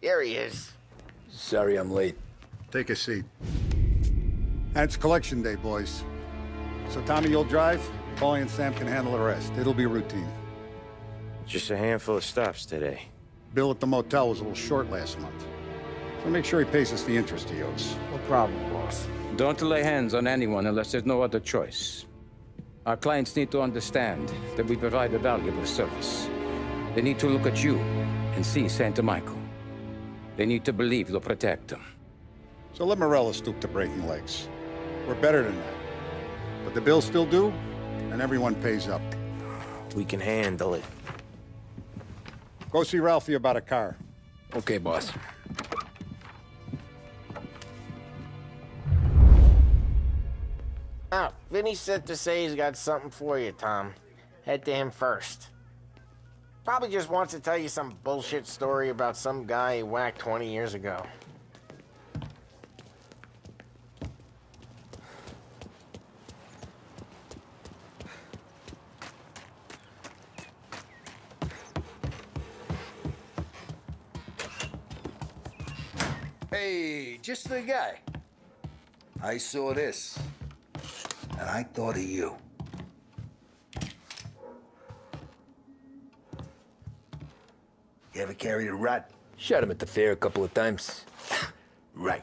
There he is. Sorry I'm late. Take a seat. And it's collection day, boys. So Tommy, you'll drive. Paulie and Sam can handle the rest. It'll be routine. Just a handful of stops today. Bill at the motel was a little short last month. So make sure he pays us the interest he owes. No problem, boss. Don't lay hands on anyone unless there's no other choice. Our clients need to understand that we provide a valuable service. They need to look at you and see Santa Michael. They need to believe you'll protect them. So let Morella stoop to breaking legs. We're better than that. But the bill's still due, and everyone pays up. We can handle it. Go see Ralphie about a car. Okay, boss. Oh, Vinny said to say he's got something for you, Tom. Head to him first. Probably just wants to tell you some bullshit story about some guy he whacked 20 years ago. Hey, just the guy. I saw this, and I thought of you. You ever carried a rat? Shot him at the fair a couple of times. Right.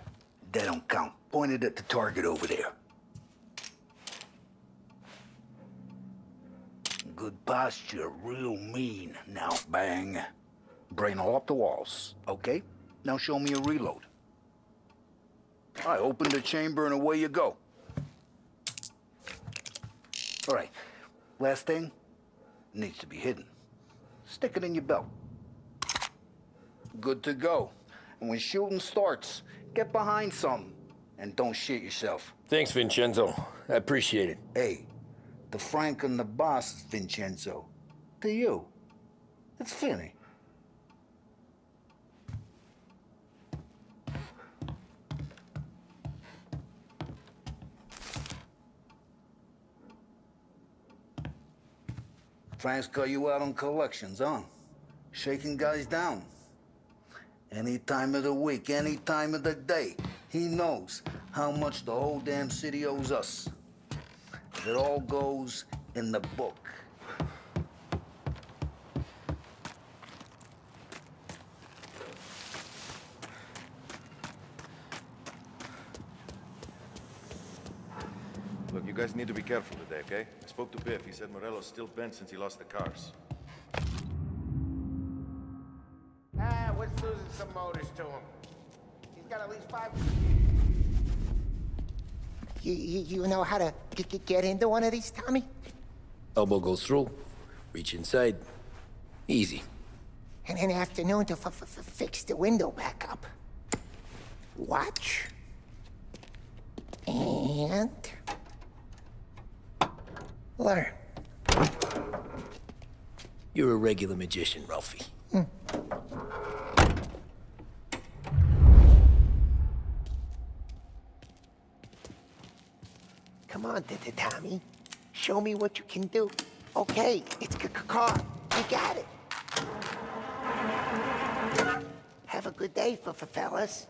That don't count. Pointed at the target over there. Good posture, real mean. Now, bang. Brain all up the walls, okay? Now show me a reload. All right, open the chamber and away you go. All right, last thing, needs to be hidden. Stick it in your belt. Good to go. And when shooting starts, get behind something and don't shit yourself. Thanks, Vincenzo. I appreciate it. Hey, the Frank and the boss, Vincenzo. To you, it's Vinny. Frank's got you out on collections, huh? Shaking guys down. Any time of the week, any time of the day, he knows how much the whole damn city owes us. It all goes in the book. Look, you guys need to be careful today, okay? I spoke to Biff. He said Morello's still bent since he lost the cars. What's losing some motors to him? He's got at least 5... You know how to get into one of these, Tommy? Elbow goes through. Reach inside. Easy. And an afternoon to fix the window back up. Watch. And... learn. You're a regular magician, Ralphie. Come on, Tommy. Show me what you can do. Okay, it's car. You got it. Have a good day, fellas.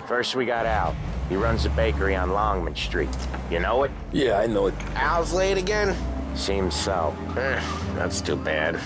First we got Al. He runs a bakery on Longman Street. You know it? Yeah, I know it. Al's late again? Seems so. That's too bad.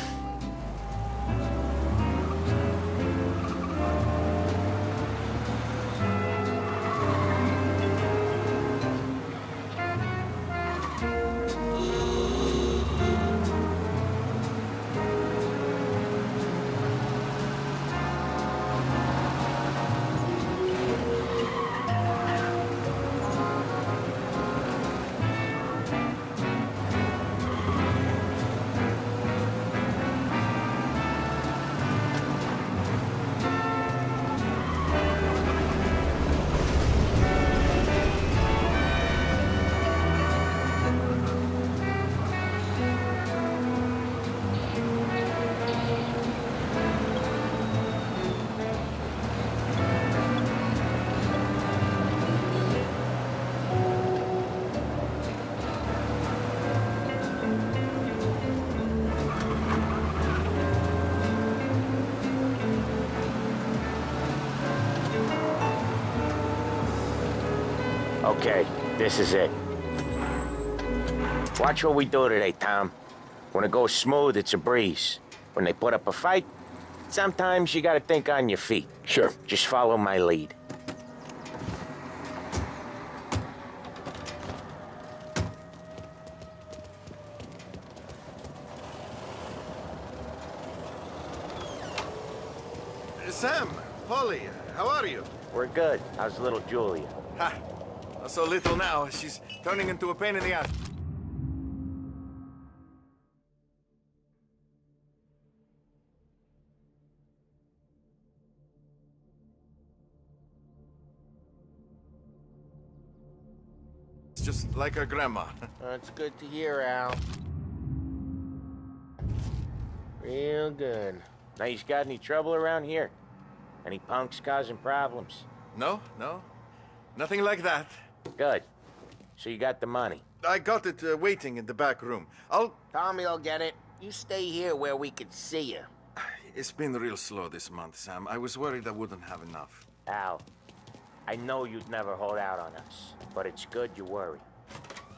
Okay, this is it. Watch what we do today, Tom. When it goes smooth, it's a breeze. When they put up a fight, sometimes you gotta think on your feet. Sure. Just follow my lead. Sam, Polly, how are you? We're good. How's little Julia? Ha! Not so little now. She's turning into a pain in the ass. It's just like her grandma. That's good to hear, Al. Real good. Now, you got any trouble around here? Any punks causing problems? No, no. Nothing like that. Good. So you got the money? I got it waiting in the back room. Tommy will get it. You stay here where we could see you. It's been real slow this month, Sam. I was worried I wouldn't have enough. Al, I know you'd never hold out on us, but it's good you worry.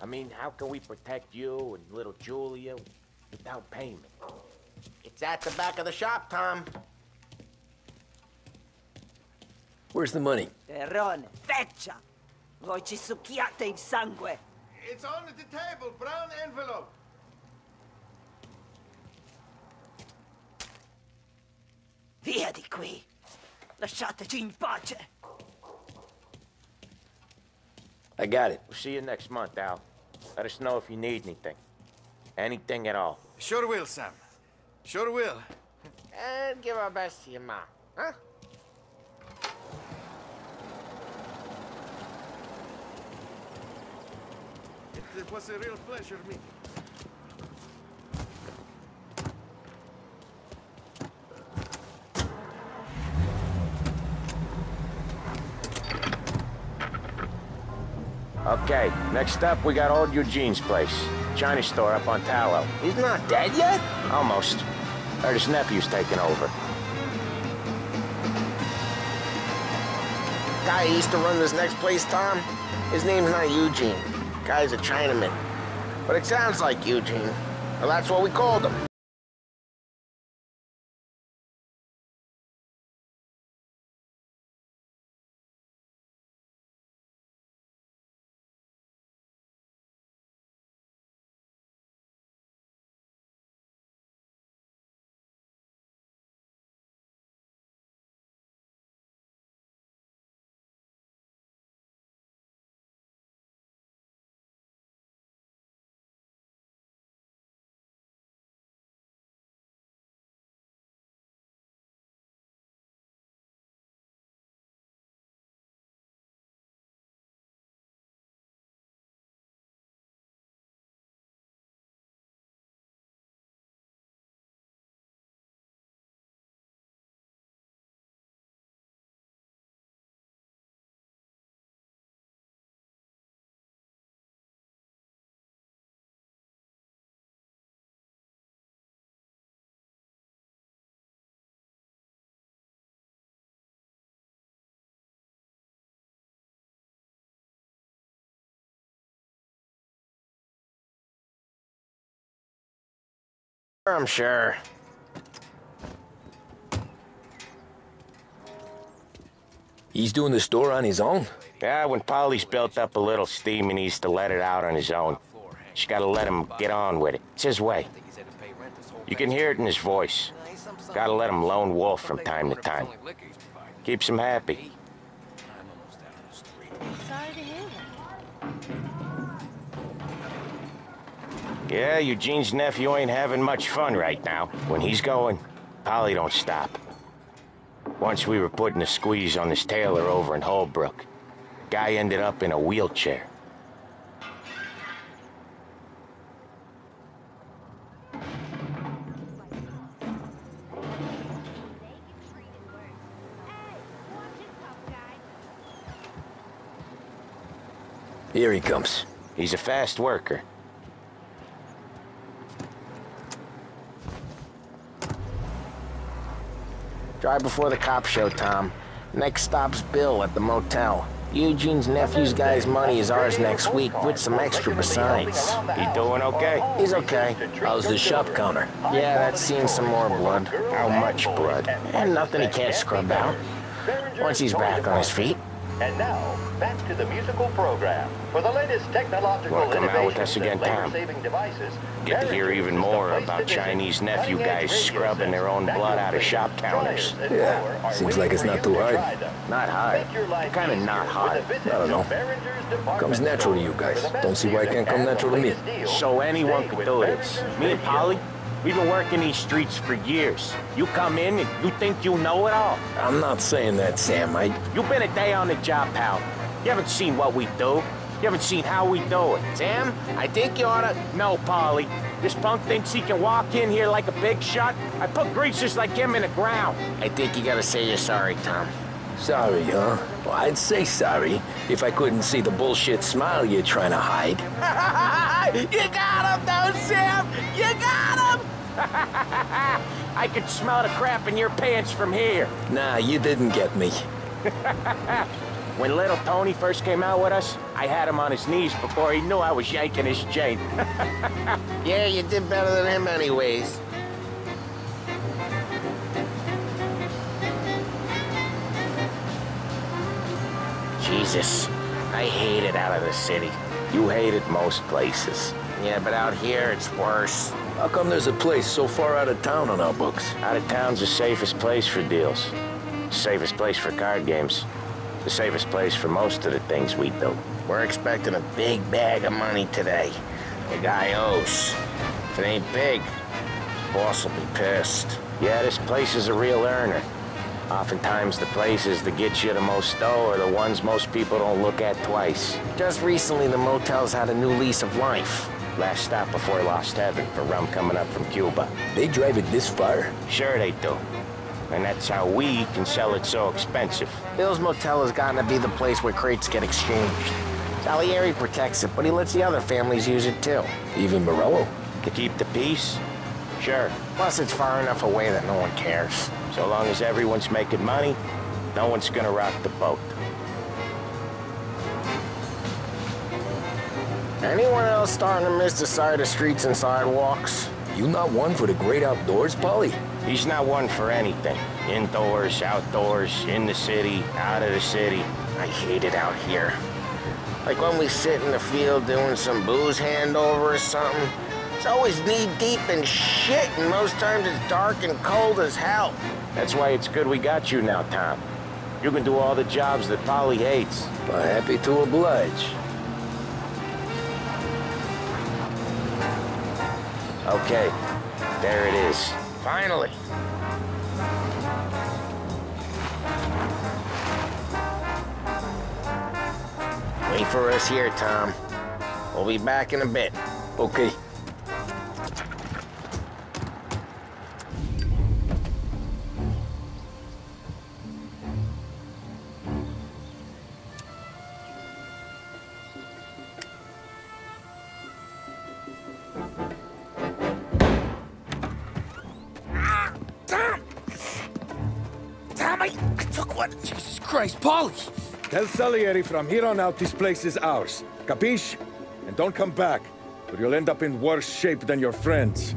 I mean, how can we protect you and little Julia without payment? It's at the back of the shop, Tom. Where's the money? Terrone, feccia! Voi ci succhiate il sangue! It's on the table, brown envelope. Via di qui! Lasciateci in pace! I got it. We'll see you next month, Al. Let us know if you need anything. Anything at all. Sure will, Sam. Sure will. And give our best to your mom, huh? It was a real pleasure meeting. Okay, next up, we got old Eugene's place. China store up on Tallow. He's not dead yet? Almost. Heard his nephew's taking over. Guy who used to run this next place, Tom? His name's not Eugene. Guy's a Chinaman. But it sounds like Eugene. Well, that's what we called him. I'm sure. He's doing the store on his own? Yeah, when Polly's built up a little steam, he needs to let it out on his own. Just gotta let him get on with it. It's his way. You can hear it in his voice. Gotta let him lone wolf from time to time. Keeps him happy. Sorry to hear that. Yeah, Eugene's nephew ain't having much fun right now. When he's going, Polly don't stop. Once we were putting a squeeze on this tailor over in Holbrook. Guy ended up in a wheelchair. Here he comes. He's a fast worker. Drive before the cops show, Tom. Next stop's Bill at the motel. Eugene's nephew's guy's money is ours next week, with some extra besides. He doing okay? He's okay. How's the shop counter? Yeah, that's seeing some more blood. How much blood? And nothing he can't scrub out. Once he's back on his feet. And now, back to the musical program. For the latest technological Wanna come out with us innovations again, and Tom? labor-saving devices, Get to hear even more about Chinese nephew guys scrubbing their own blood out of shop counters. Yeah, seems like it's not too hard. Not hard. Kinda not hard. I don't know. Comes natural to you guys. Don't see why it can't come natural to me. So anyone could do this. Me and Polly, we've been working these streets for years. You come in and you think you know it all. I'm not saying that, Sam. You've been a day on the job, pal. You haven't seen what we do. You haven't seen how we do it. Sam, I think you oughta... No, Polly. This punk thinks he can walk in here like a big shot. I put greasers like him in the ground. I think you gotta say you're sorry, Tom. Sorry, huh? Well, I'd say sorry if I couldn't see the bullshit smile you're trying to hide. You got him, though, Sam! You got him! I could smell the crap in your pants from here. Nah, you didn't get me. When little Tony first came out with us, I had him on his knees before he knew I was yanking his chain. Yeah, you did better than him anyways. Jesus, I hate it out of the city. You hate it most places. Yeah, but out here, it's worse. How come there's a place so far out of town on our books? Out of town's the safest place for deals. Safest place for card games. The safest place for most of the things we do. We're expecting a big bag of money today. The guy owes. If it ain't big, boss will be pissed. Yeah, this place is a real earner. Oftentimes the places that get you the most dough are the ones most people don't look at twice. Just recently, the motel's had a new lease of life. Last stop before Lost Heaven for rum coming up from Cuba. They drive it this far? Sure they do. And that's how we can sell it so expensive. Bill's Motel has gotten to be the place where crates get exchanged. Salieri protects it, but he lets the other families use it too. Even Morello? To keep the peace? Sure. Plus, it's far enough away that no one cares. So long as everyone's making money, no one's gonna rock the boat. Anyone else starting to miss the sight of streets and sidewalks? You not one for the great outdoors, Polly? He's not one for anything. Indoors, outdoors, in the city, out of the city. I hate it out here. Like when we sit in the field doing some booze handover or something. It's always knee-deep in shit, and most times it's dark and cold as hell. That's why it's good we got you now, Tom. You can do all the jobs that Polly hates. Well, happy to oblige. Okay, there it is. Finally. Wait for us here, Tom. We'll be back in a bit. Okay. Jesus Christ, Polly! Tell Salieri from here on out this place is ours. Capiche? And don't come back, or you'll end up in worse shape than your friends.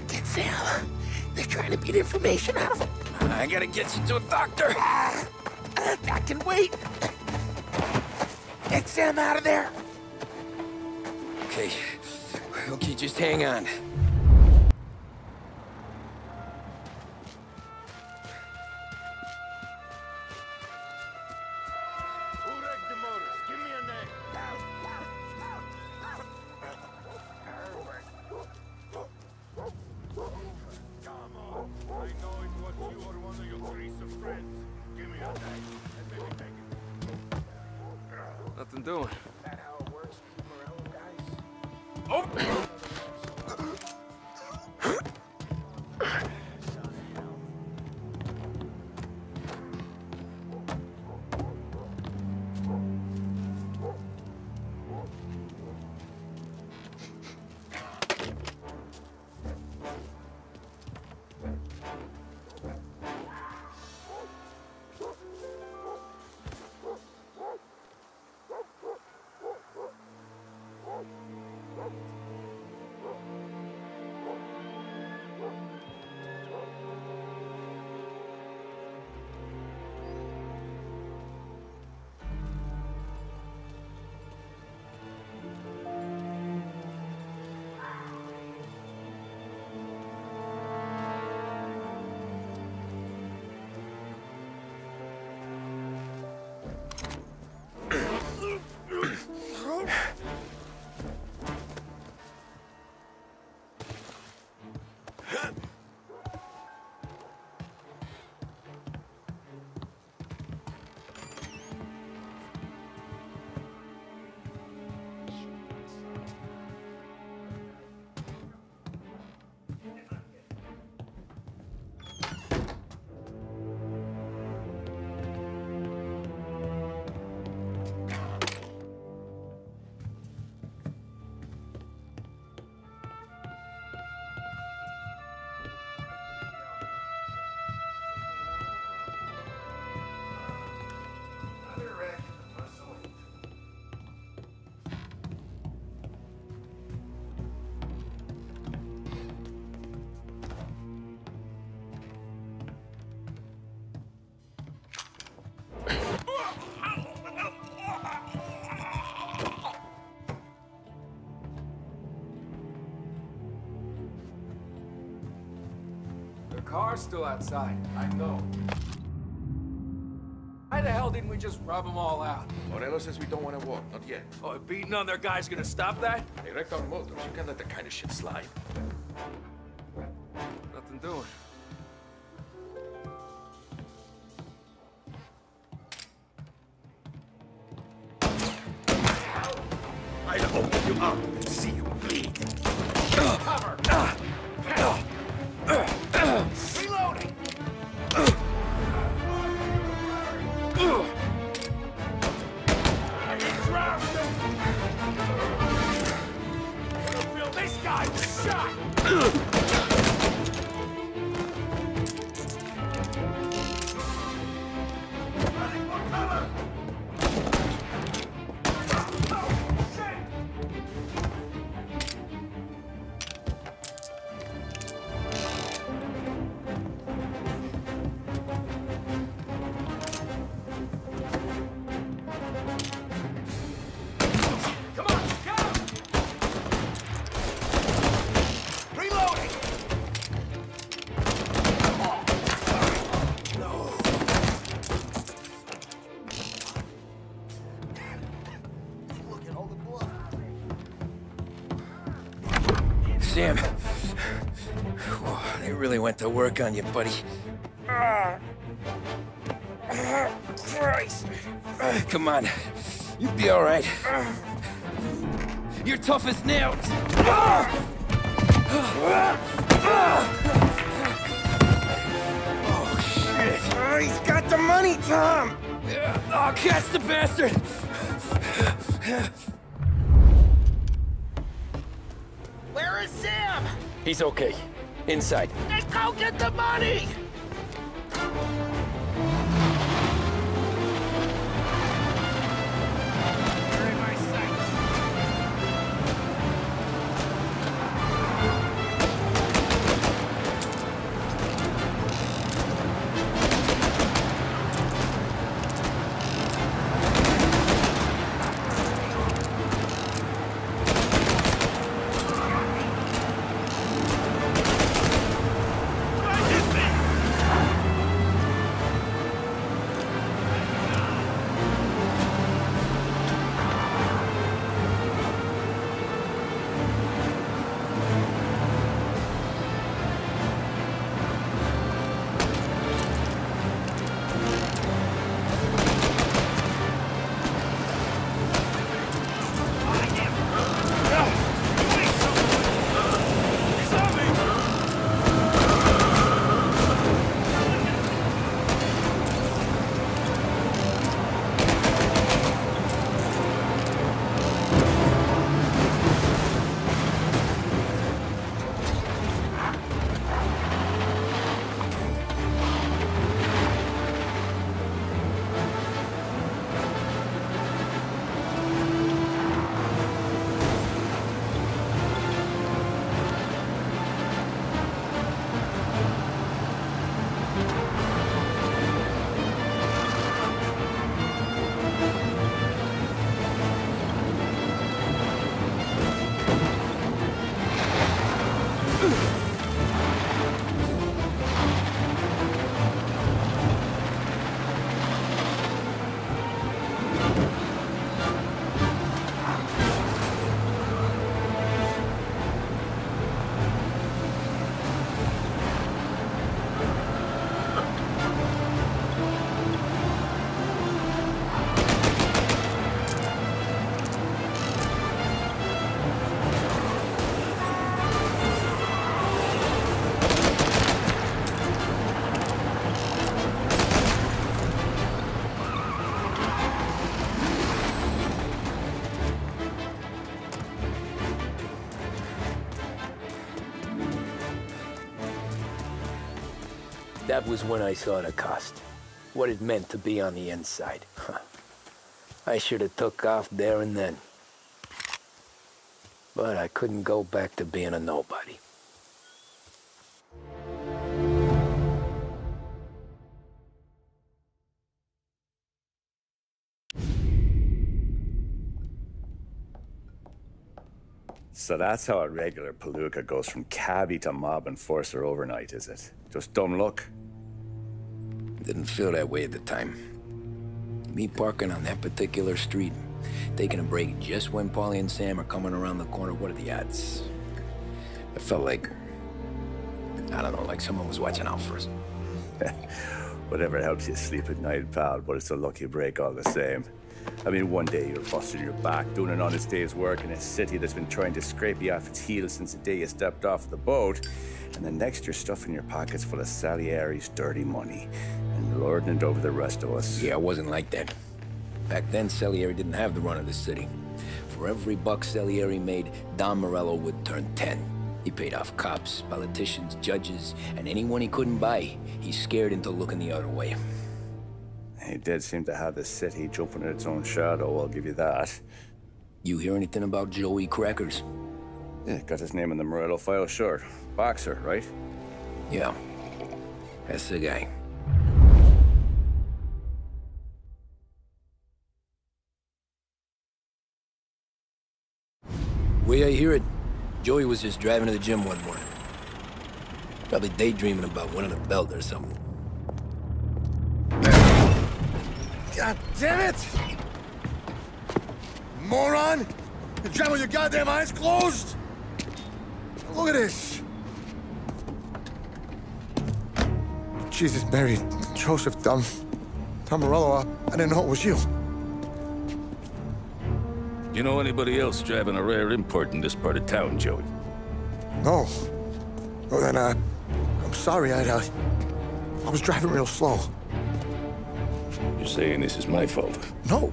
Get Sam. They're trying to beat information out of him. I gotta get you to a doctor. I can wait. Get Sam out of there. Okay. Okay, just hang on. Nothing doing. Is that how it works with Morello guys? Oh! car's still outside. I know. Why the hell didn't we just rub them all out? Morello says we don't want to walk, not yet. Oh, beating on their guys gonna stop that? Hey, wrecked on motors, you can't let that kind of shit slide. Nothing doing. I'll open you up and see you bleed. Cover! Reloading! This guy was shot! Running for cover! Sam, they really went to work on you, buddy. Christ. Come on, you'll be all right. You're tough as nails. Oh, shit. He's got the money, Tom. Oh, catch the bastard. Where is Sam? He's okay. Inside. Then go get the money! That was when I saw the cost. What it meant to be on the inside. I should have took off there and then. But I couldn't go back to being a nobody. So that's how a regular palooka goes from cabbie to mob enforcer overnight, is it? Just dumb luck? Didn't feel that way at the time. Me parking on that particular street, taking a break just when Paulie and Sam are coming around the corner, what are the odds? It felt like, I don't know, like someone was watching out for us. Whatever helps you sleep at night, pal, but it's a lucky break all the same. I mean, one day you're busting your back, doing an honest day's work in a city that's been trying to scrape you off its heels since the day you stepped off the boat, and the next you're stuffing your pockets full of Salieri's dirty money and lording it over the rest of us. Yeah, it wasn't like that. Back then, Salieri didn't have the run of the city. For every buck Salieri made, Don Morello would turn 10. He paid off cops, politicians, judges, and anyone he couldn't buy, he scared into looking the other way. He did seem to have the city jumping in its own shadow, I'll give you that. You hear anything about Joey Crackers? Yeah, got his name in the Morello file, sure. Boxer, right? Yeah, that's the guy. Way I hear it, Joey was just driving to the gym one morning. Probably daydreaming about winning a belt or something. God damn it! Moron! You're driving with your goddamn eyes closed? Look at this! Jesus, Mary, Joseph, Tom Morello, I didn't know it was you. You know anybody else driving a rare import in this part of town, Joey? No. Well, then, I'm sorry, I was driving real slow. You're saying this is my fault? No,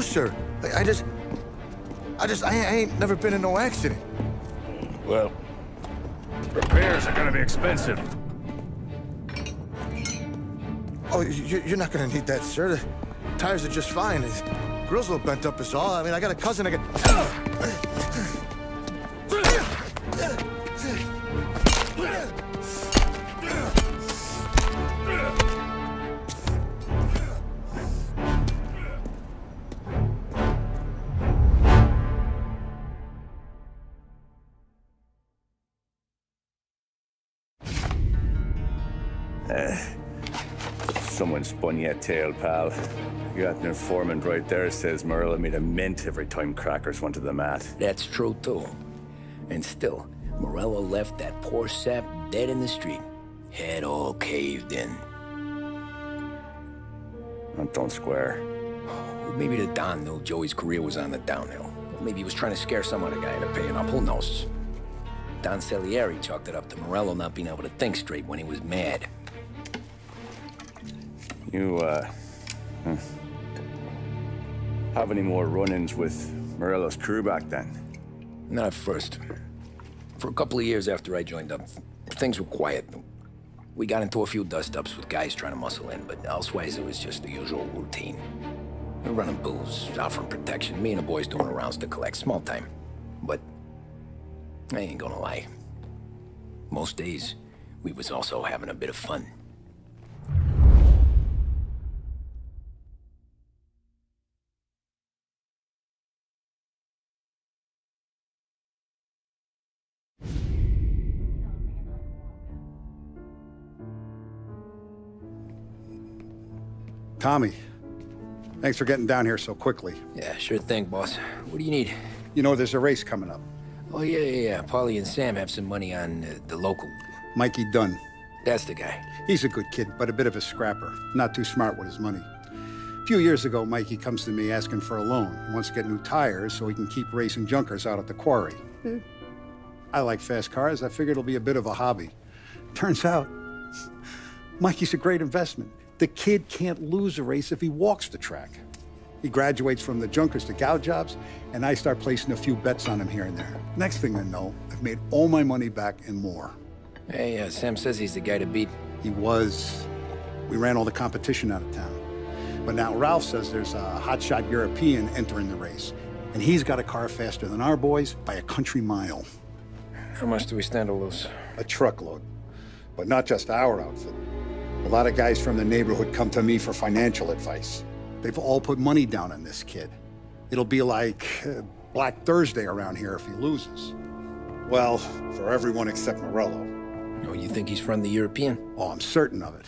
sir. I ain't never been in no accident. Well, repairs are gonna be expensive. Oh, you're not gonna need that, sir. The tires are just fine. The grill's a little bent up is all. I mean, I got a cousin I can... Someone spun you a tail, pal. You got an informant right there says Morello made a mint every time Crackers went to the mat. That's true, too. And still, Morello left that poor sap dead in the street. Head all caved in. Don't square. Maybe the Don knew Joey's career was on the downhill. Maybe he was trying to scare some other guy into paying up, who knows? Don Salieri chalked it up to Morello not being able to think straight when he was mad. You, have any more run-ins with Morello's crew back then? Not at first. For a couple of years after I joined up, things were quiet. We got into a few dust-ups with guys trying to muscle in, but elsewise it was just the usual routine. We're running booze, offering protection, me and the boys doing rounds to collect, small time. But I ain't gonna lie. Most days, we was also having a bit of fun. Tommy, thanks for getting down here so quickly. Yeah, sure thing, boss. What do you need? You know, there's a race coming up. Oh, yeah. Paulie and Sam have some money on the local. Mikey Dunn. That's the guy. He's a good kid, but a bit of a scrapper. Not too smart with his money. A few years ago, Mikey comes to me asking for a loan. He wants to get new tires so he can keep racing junkers out at the quarry. I like fast cars. I figured it'll be a bit of a hobby. Turns out, Mikey's a great investment. The kid can't lose a race if he walks the track. He graduates from the junkers to gal jobs, and I start placing a few bets on him here and there. Next thing I know, I've made all my money back and more. Hey, Sam says he's the guy to beat. He was. We ran all the competition out of town. But now Ralph says there's a hotshot European entering the race, and he's got a car faster than our boys by a country mile. How much do we stand to lose? A truckload. But not just our outfit. A lot of guys from the neighborhood come to me for financial advice. They've all put money down on this kid. It'll be like Black Thursday around here if he loses. Well, for everyone except Morello. Oh, you think he's from the European? Oh, I'm certain of it.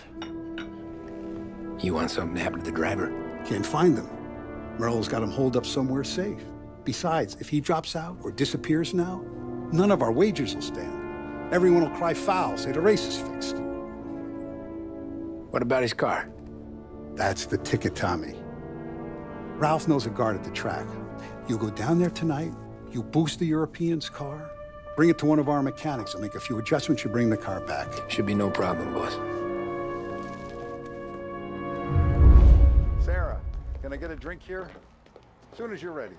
You want something to happen to the driver? Can't find him. Morello's got him holed up somewhere safe. Besides, if he drops out or disappears now, none of our wagers will stand. Everyone will cry foul, say the race is fixed. What about his car? That's the ticket, Tommy. Ralph knows a guard at the track. You go down there tonight, you boost the European's car, bring it to one of our mechanics, and make a few adjustments, you bring the car back. Should be no problem, boss. Sarah, can I get a drink here? As soon as you're ready.